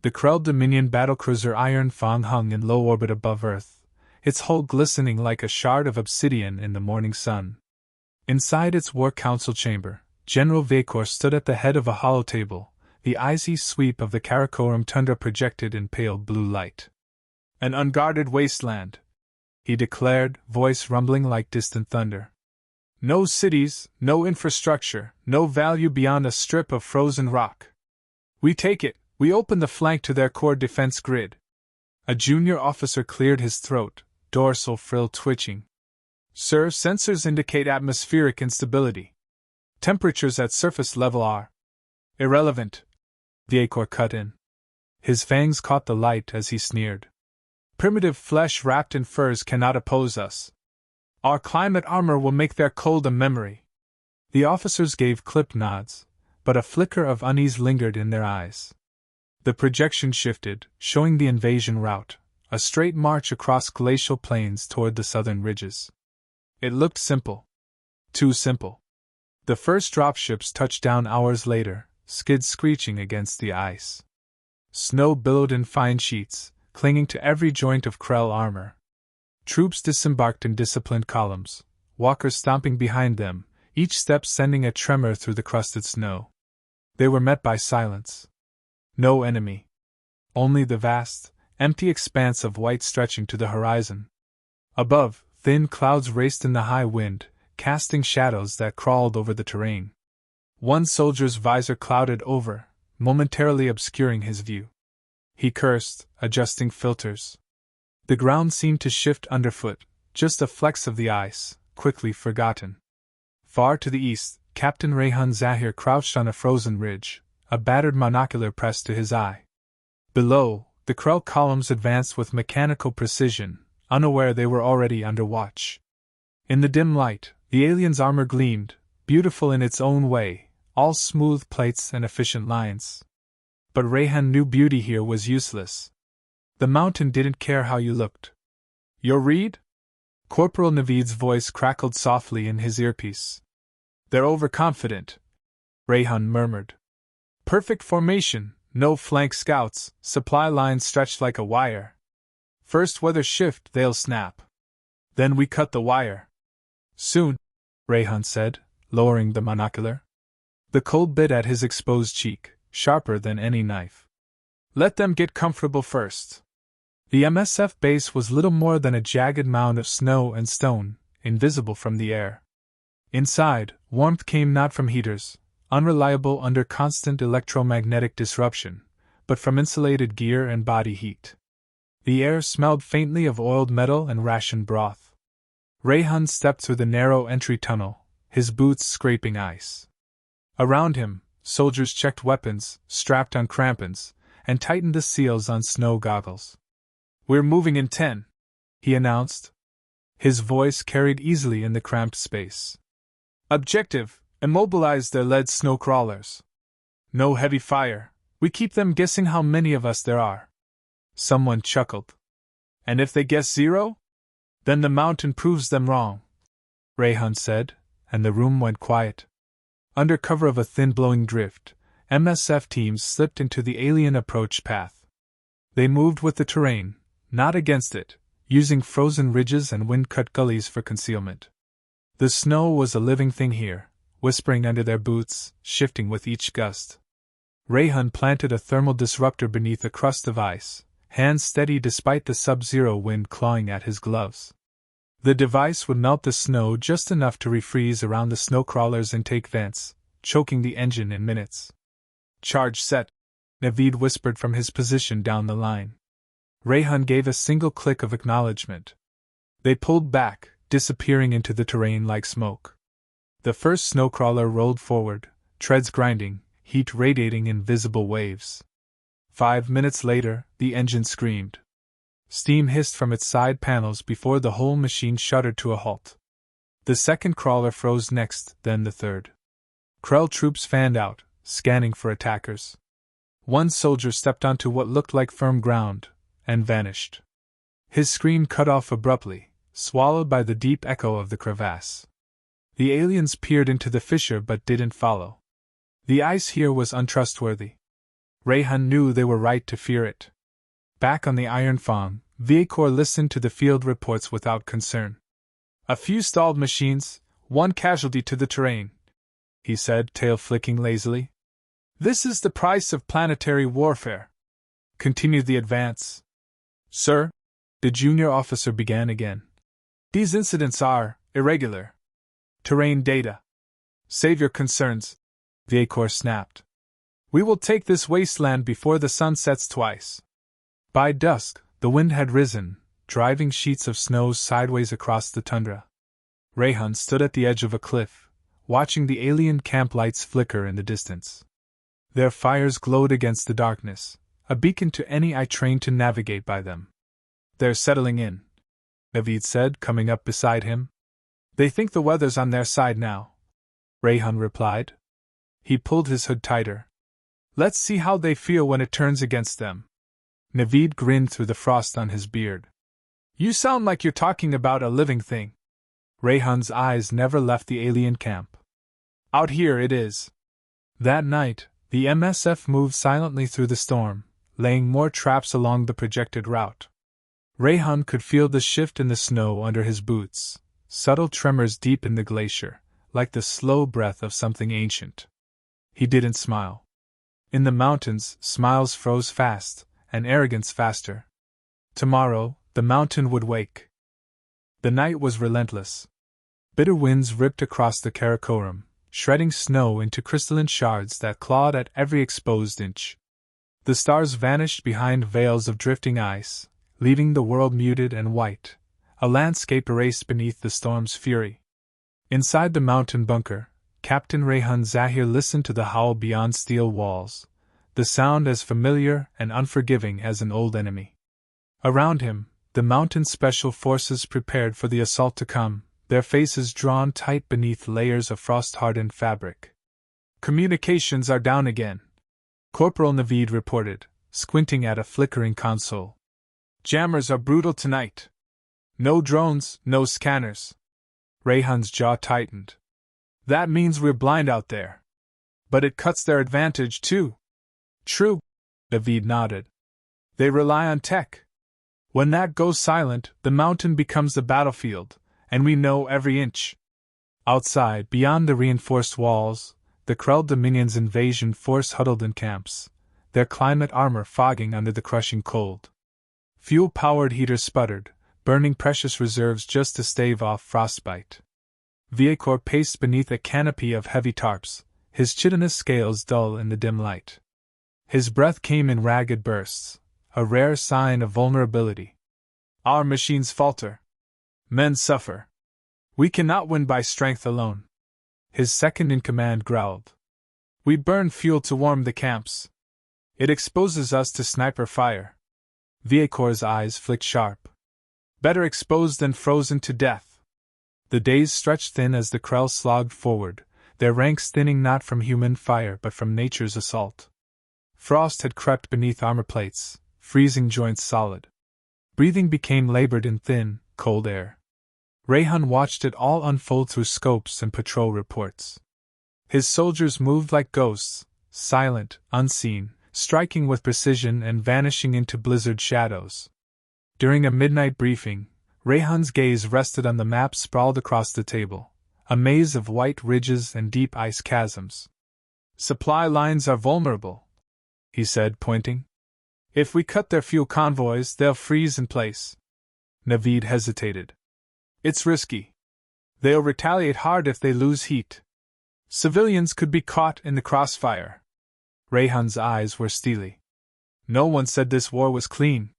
The Krell Dominion battlecruiser Iron Fang hung in low orbit above Earth, its hull glistening like a shard of obsidian in the morning sun. Inside its War Council chamber, General Vacor stood at the head of a hollow table, the icy sweep of the Karakoram tundra projected in pale blue light. An unguarded wasteland, he declared, voice rumbling like distant thunder. No cities, no infrastructure, no value beyond a strip of frozen rock. We take it, we open the flank to their core defense grid. A junior officer cleared his throat, dorsal frill twitching. Sir, sensors indicate atmospheric instability. Temperatures at surface level are irrelevant. Vacor cut in. His fangs caught the light as he sneered. Primitive flesh wrapped in furs cannot oppose us. Our climate armor will make their cold a memory. The officers gave clipped nods, but a flicker of unease lingered in their eyes. The projection shifted, showing the invasion route, a straight march across glacial plains toward the southern ridges. It looked simple. Too simple. The first dropships touched down hours later, skids screeching against the ice. Snow billowed in fine sheets, clinging to every joint of Krell armor. Troops disembarked in disciplined columns, walkers stomping behind them, each step sending a tremor through the crusted snow. They were met by silence. No enemy. Only the vast, empty expanse of white stretching to the horizon. Above, thin clouds raced in the high wind, casting shadows that crawled over the terrain. One soldier's visor clouded over, momentarily obscuring his view. He cursed, adjusting filters. The ground seemed to shift underfoot, just a flex of the ice, quickly forgotten. Far to the east, Captain Rayhan Zahir crouched on a frozen ridge, a battered monocular pressed to his eye. Below, the Krell columns advanced with mechanical precision, unaware they were already under watch. In the dim light, the alien's armor gleamed, beautiful in its own way, all smooth plates and efficient lines. But Rayhan knew beauty here was useless. The mountain didn't care how you looked. Your read? Corporal Navid's voice crackled softly in his earpiece. They're overconfident, Rayhan murmured. Perfect formation, no flank scouts, supply lines stretched like a wire. First weather shift, they'll snap. Then we cut the wire. Soon, Rayhan said, lowering the monocular. The cold bit at his exposed cheek, sharper than any knife. Let them get comfortable first. The MSF base was little more than a jagged mound of snow and stone, invisible from the air. Inside, warmth came not from heaters, unreliable under constant electromagnetic disruption, but from insulated gear and body heat. The air smelled faintly of oiled metal and ration broth. Rayhan stepped through the narrow entry tunnel, his boots scraping ice. Around him, soldiers checked weapons, strapped on crampons, and tightened the seals on snow goggles. We're moving in 10, he announced. His voice carried easily in the cramped space. Objective, immobilize their lead snow crawlers. No heavy fire, we keep them guessing how many of us there are. Someone chuckled. And if they guess 0? Then the mountain proves them wrong, Rayhan said, and the room went quiet. Under cover of a thin blowing drift, MSF teams slipped into the alien approach path. They moved with the terrain, not against it, using frozen ridges and wind-cut gullies for concealment. The snow was a living thing here, whispering under their boots, shifting with each gust. Rayhan planted a thermal disruptor beneath a crust of ice, hands steady despite the sub-zero wind clawing at his gloves. The device would melt the snow just enough to refreeze around the snowcrawler's intake vents, choking the engine in minutes. Charge set, Navid whispered from his position down the line. Rayhan gave a single click of acknowledgement. They pulled back, disappearing into the terrain like smoke. The first snowcrawler rolled forward, treads grinding, heat radiating in visible waves. 5 minutes later, the engine screamed. Steam hissed from its side panels before the whole machine shuddered to a halt. The second crawler froze next, then the third. Krell troops fanned out, scanning for attackers. One soldier stepped onto what looked like firm ground, and vanished. His scream cut off abruptly, swallowed by the deep echo of the crevasse. The aliens peered into the fissure but didn't follow. The ice here was untrustworthy. Rayhan knew they were right to fear it. Back on the Iron Fang, Viacor listened to the field reports without concern. A few stalled machines, one casualty to the terrain, he said, tail flicking lazily. This is the price of planetary warfare, continued the advance. Sir, the junior officer began again. These incidents are irregular. Terrain data. Save your concerns, Viacor snapped. We will take this wasteland before the sun sets twice. By dusk, the wind had risen, driving sheets of snow sideways across the tundra. Rayhan stood at the edge of a cliff, watching the alien camp lights flicker in the distance. Their fires glowed against the darkness, a beacon to any eye trained to navigate by them. They're settling in, Naveed said, coming up beside him. They think the weather's on their side now, Rayhan replied. He pulled his hood tighter. Let's see how they feel when it turns against them. Naveed grinned through the frost on his beard. You sound like you're talking about a living thing. Rayhan's eyes never left the alien camp. Out here it is. That night, the MSF moved silently through the storm, laying more traps along the projected route. Rayhan could feel the shift in the snow under his boots, subtle tremors deep in the glacier, like the slow breath of something ancient. He didn't smile. In the mountains, smiles froze fast, and arrogance faster. Tomorrow, the mountain would wake. The night was relentless. Bitter winds ripped across the Karakoram, shredding snow into crystalline shards that clawed at every exposed inch. The stars vanished behind veils of drifting ice, leaving the world muted and white, a landscape erased beneath the storm's fury. Inside the mountain bunker, Captain Rayhan Zahir listened to the howl beyond steel walls, the sound as familiar and unforgiving as an old enemy. Around him, the mountain special forces prepared for the assault to come, their faces drawn tight beneath layers of frost-hardened fabric. Communications are down again, Corporal Naveed reported, squinting at a flickering console. Jammers are brutal tonight. No drones, no scanners. Rayhan's jaw tightened. That means we're blind out there. But it cuts their advantage too. True, Naveed nodded. They rely on tech. When that goes silent, the mountain becomes the battlefield, and we know every inch. Outside, beyond the reinforced walls, the Krell Dominion's invasion force huddled in camps, their climate armor fogging under the crushing cold. Fuel-powered heaters sputtered, burning precious reserves just to stave off frostbite. Viacor paced beneath a canopy of heavy tarps, his chitinous scales dull in the dim light. His breath came in ragged bursts, a rare sign of vulnerability. Our machines falter. Men suffer. We cannot win by strength alone. His second-in-command growled. We burn fuel to warm the camps. It exposes us to sniper fire. Viacor's eyes flicked sharp. Better exposed than frozen to death. The days stretched thin as the Krell slogged forward, their ranks thinning not from human fire but from nature's assault. Frost had crept beneath armor plates, freezing joints solid. Breathing became labored in thin, cold air. Rayhan watched it all unfold through scopes and patrol reports. His soldiers moved like ghosts, silent, unseen, striking with precision and vanishing into blizzard shadows. During a midnight briefing, Rayhan's gaze rested on the map sprawled across the table, a maze of white ridges and deep ice chasms. Supply lines are vulnerable, he said, pointing. If we cut their fuel convoys, they'll freeze in place. Naveed hesitated. It's risky. They'll retaliate hard if they lose heat. Civilians could be caught in the crossfire. Rayhan's eyes were steely. No one said this war was clean.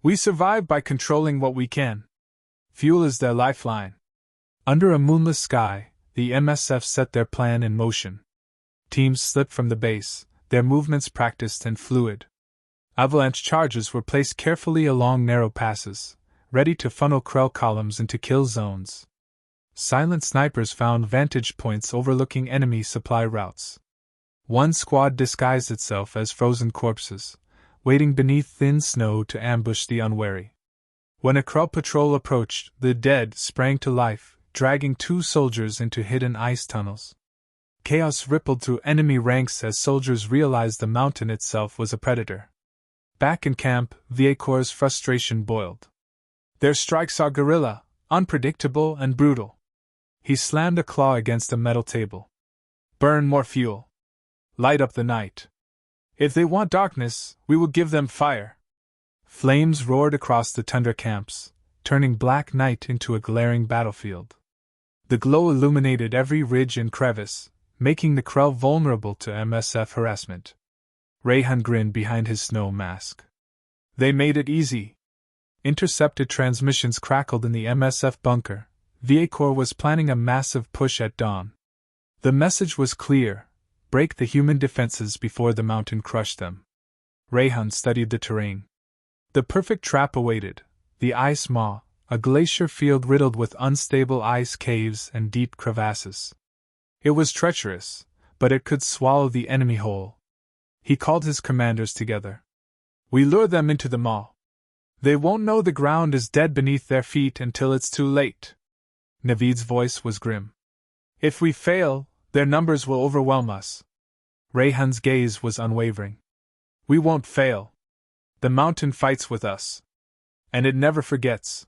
We survive by controlling what we can. Fuel is their lifeline. Under a moonless sky, the MSF set their plan in motion. Teams slipped from the base, their movements practiced and fluid. Avalanche charges were placed carefully along narrow passes, ready to funnel Krell columns into kill zones. Silent snipers found vantage points overlooking enemy supply routes. One squad disguised itself as frozen corpses, waiting beneath thin snow to ambush the unwary. When a Krell patrol approached, the dead sprang to life, dragging 2 soldiers into hidden ice tunnels. Chaos rippled through enemy ranks as soldiers realized the mountain itself was a predator. Back in camp, Viecor's frustration boiled. Their strikes are guerrilla, unpredictable and brutal. He slammed a claw against a metal table. Burn more fuel. Light up the night. If they want darkness, we will give them fire. Flames roared across the Tundra camps, turning black night into a glaring battlefield. The glow illuminated every ridge and crevice, making the Krell vulnerable to MSF harassment. Rayhan grinned behind his snow mask. They made it easy. Intercepted transmissions crackled in the MSF bunker. Viecor was planning a massive push at dawn. The message was clear: break the human defenses before the mountain crushed them. Rayhan studied the terrain. The perfect trap awaited: the ice maw, a glacier field riddled with unstable ice caves and deep crevasses. It was treacherous, but it could swallow the enemy whole. He called his commanders together. We lure them into the maw. They won't know the ground is dead beneath their feet until it's too late. Naveed's voice was grim. If we fail, their numbers will overwhelm us. Rayhan's gaze was unwavering. We won't fail. The mountain fights with us. And it never forgets.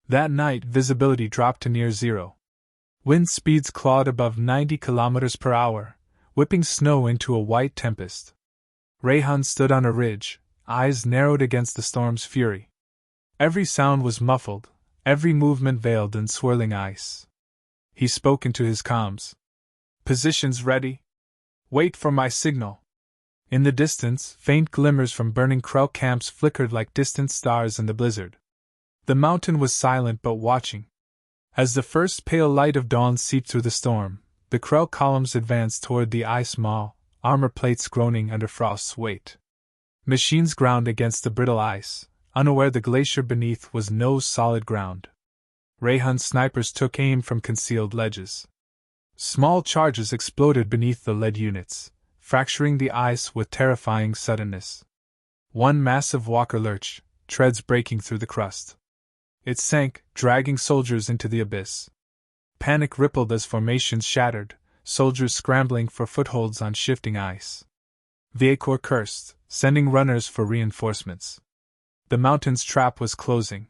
That night, visibility dropped to near zero. Wind speeds clawed above 90 kilometers per hour, whipping snow into a white tempest. Rayhan stood on a ridge, eyes narrowed against the storm's fury. Every sound was muffled, every movement veiled in swirling ice. He spoke into his comms. Positions ready? Wait for my signal. In the distance, faint glimmers from burning Krell camps flickered like distant stars in the blizzard. The mountain was silent but watching. As the first pale light of dawn seeped through the storm, the Krell columns advanced toward the ice maw, armor plates groaning under frost's weight. Machines ground against the brittle ice, unaware the glacier beneath was no solid ground. Rayhan's snipers took aim from concealed ledges. Small charges exploded beneath the lead units, fracturing the ice with terrifying suddenness. One massive walker lurched, treads breaking through the crust. It sank, dragging soldiers into the abyss. Panic rippled as formations shattered, soldiers scrambling for footholds on shifting ice. Viecor cursed, sending runners for reinforcements. The mountain's trap was closing.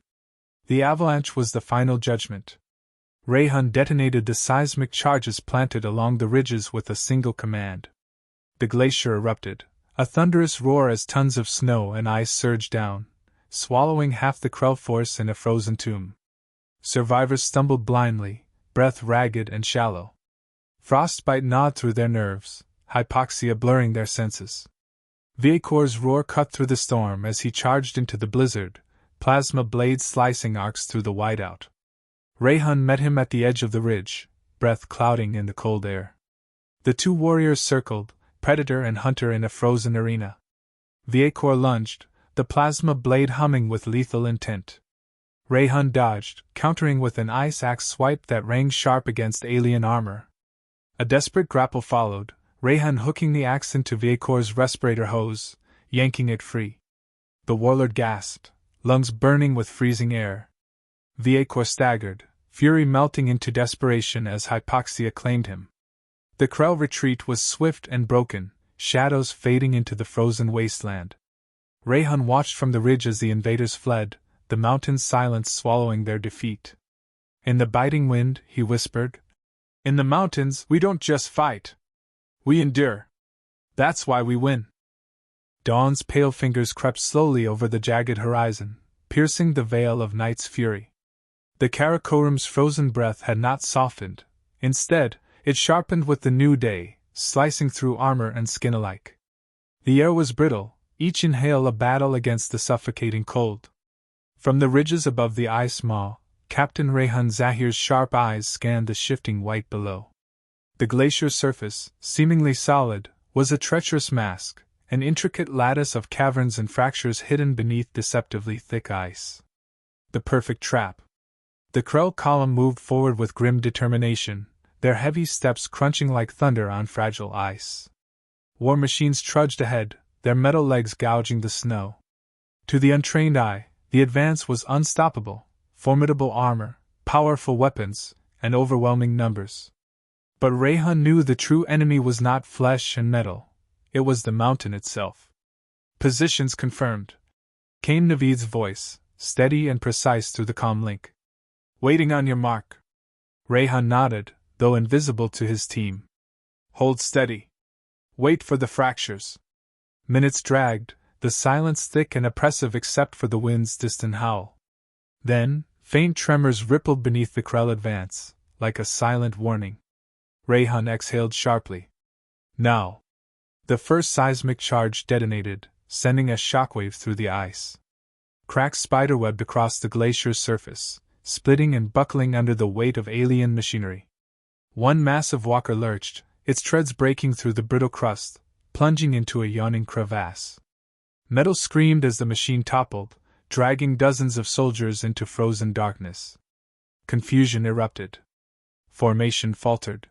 The avalanche was the final judgment. Rayhan detonated the seismic charges planted along the ridges with a single command. The glacier erupted, a thunderous roar as tons of snow and ice surged down, swallowing half the Krell force in a frozen tomb. Survivors stumbled blindly, breath ragged and shallow. Frostbite gnawed through their nerves, hypoxia blurring their senses. Viecor's roar cut through the storm as he charged into the blizzard, plasma blades slicing arcs through the whiteout. Rayhan met him at the edge of the ridge, breath clouding in the cold air. The two warriors circled, predator and hunter in a frozen arena. Viecor lunged, the plasma blade humming with lethal intent. Rayhan dodged, countering with an ice axe swipe that rang sharp against alien armor. A desperate grapple followed, Rayhan hooking the axe into Viecor's respirator hose, yanking it free. The warlord gasped, lungs burning with freezing air. Viecor staggered, fury melting into desperation as hypoxia claimed him. The Krell retreat was swift and broken, shadows fading into the frozen wasteland. Rayhan watched from the ridge as the invaders fled, the mountain's silence swallowing their defeat. In the biting wind, he whispered, "In the mountains, we don't just fight. We endure. That's why we win." Dawn's pale fingers crept slowly over the jagged horizon, piercing the veil of night's fury. The Karakorum's frozen breath had not softened. Instead, it sharpened with the new day, slicing through armor and skin alike. The air was brittle, each inhale a battle against the suffocating cold. From the ridges above the ice maw, Captain Rayhan Zahir's sharp eyes scanned the shifting white below. The glacier's surface, seemingly solid, was a treacherous mask, an intricate lattice of caverns and fractures hidden beneath deceptively thick ice. The perfect trap. The Krell column moved forward with grim determination, their heavy steps crunching like thunder on fragile ice. War machines trudged ahead, their metal legs gouging the snow. To the untrained eye, the advance was unstoppable, formidable armor, powerful weapons, and overwhelming numbers. But Rayhan knew the true enemy was not flesh and metal, it was the mountain itself. Positions confirmed, came Naveed's voice, steady and precise through the comm link. Waiting on your mark. Rayhan nodded, though invisible to his team. Hold steady. Wait for the fractures. Minutes dragged, the silence thick and oppressive except for the wind's distant howl. Then, faint tremors rippled beneath the Krell advance, like a silent warning. Rayhan exhaled sharply. Now. The first seismic charge detonated, sending a shockwave through the ice. Cracks spiderwebbed across the glacier's surface, splitting and buckling under the weight of alien machinery. One massive walker lurched, its treads breaking through the brittle crust, plunging into a yawning crevasse. Metal screamed as the machine toppled, dragging dozens of soldiers into frozen darkness. Confusion erupted. Formation faltered.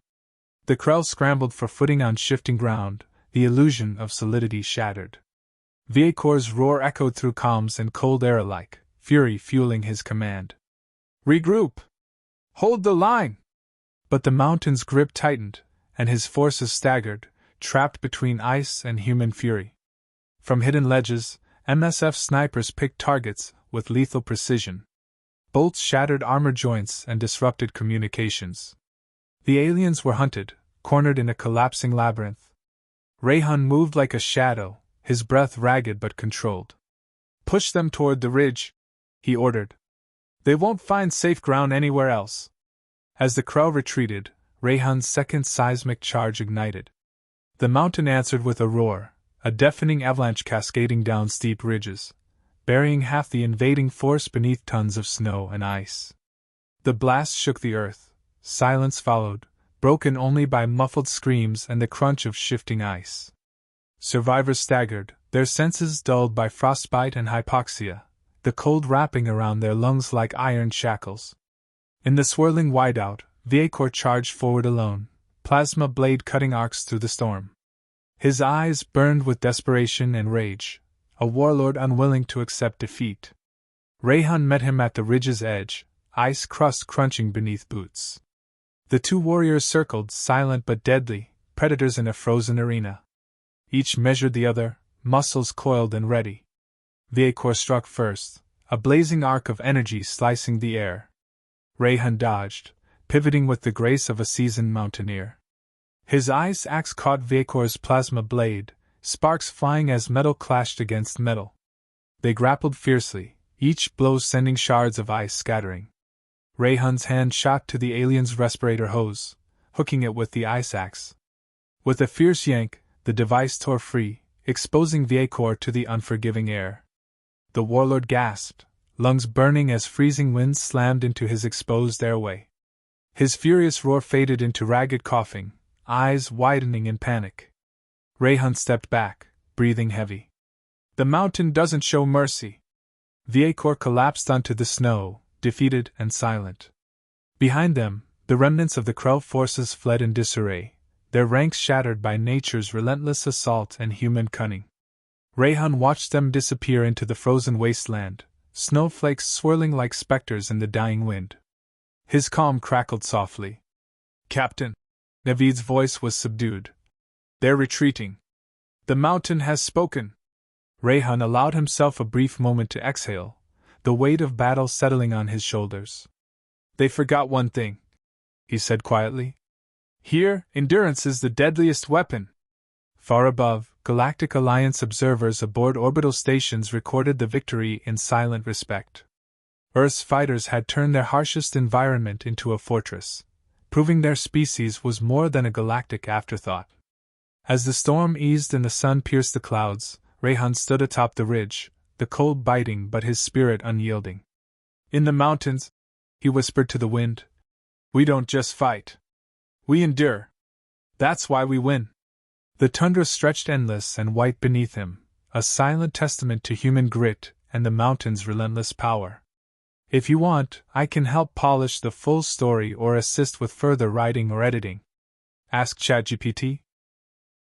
The Krell scrambled for footing on shifting ground, the illusion of solidity shattered. Viekor's roar echoed through comms and cold air alike, fury fueling his command. Regroup! Hold the line! But the mountain's grip tightened, and his forces staggered, trapped between ice and human fury. From hidden ledges, MSF snipers picked targets with lethal precision. Bolts shattered armor joints and disrupted communications. The aliens were hunted, cornered in a collapsing labyrinth. Rayhan moved like a shadow, his breath ragged but controlled. Push them toward the ridge, he ordered. They won't find safe ground anywhere else. As the Krell retreated, Rayhan's second seismic charge ignited. The mountain answered with a roar, a deafening avalanche cascading down steep ridges, burying half the invading force beneath tons of snow and ice. The blast shook the earth. Silence followed, broken only by muffled screams and the crunch of shifting ice. Survivors staggered, their senses dulled by frostbite and hypoxia, the cold wrapping around their lungs like iron shackles. In the swirling whiteout, Viekor charged forward alone, plasma blade cutting arcs through the storm. His eyes burned with desperation and rage, a warlord unwilling to accept defeat. Rayhan met him at the ridge's edge, ice crust crunching beneath boots. The two warriors circled, silent but deadly, predators in a frozen arena. Each measured the other, muscles coiled and ready. Viekor struck first, a blazing arc of energy slicing the air. Rayhan dodged, pivoting with the grace of a seasoned mountaineer. His ice axe caught Viekor's plasma blade, sparks flying as metal clashed against metal. They grappled fiercely, each blow sending shards of ice scattering. Rayhan's hand shot to the alien's respirator hose, hooking it with the ice axe. With a fierce yank, the device tore free, exposing Viekor to the unforgiving air. The warlord gasped, lungs burning as freezing winds slammed into his exposed airway. His furious roar faded into ragged coughing, eyes widening in panic. Rayhan stepped back, breathing heavy. The mountain doesn't show mercy. Viekor collapsed onto the snow, defeated and silent. Behind them, the remnants of the Krell forces fled in disarray, their ranks shattered by nature's relentless assault and human cunning. Rayhan watched them disappear into the frozen wasteland, snowflakes swirling like specters in the dying wind. His calm crackled softly. Captain! Naveed's voice was subdued. They're retreating. The mountain has spoken. Rayhan allowed himself a brief moment to exhale, the weight of battle settling on his shoulders. They forgot one thing, he said quietly. Here, endurance is the deadliest weapon. Far above, Galactic Alliance observers aboard orbital stations recorded the victory in silent respect. Earth's fighters had turned their harshest environment into a fortress, proving their species was more than a galactic afterthought. As the storm eased and the sun pierced the clouds, Rayhan stood atop the ridge, the cold biting but his spirit unyielding. In the mountains, he whispered to the wind, we don't just fight. We endure. That's why we win. The tundra stretched endless and white beneath him, a silent testament to human grit and the mountain's relentless power. If you want, I can help polish the full story or assist with further writing or editing. Ask ChatGPT.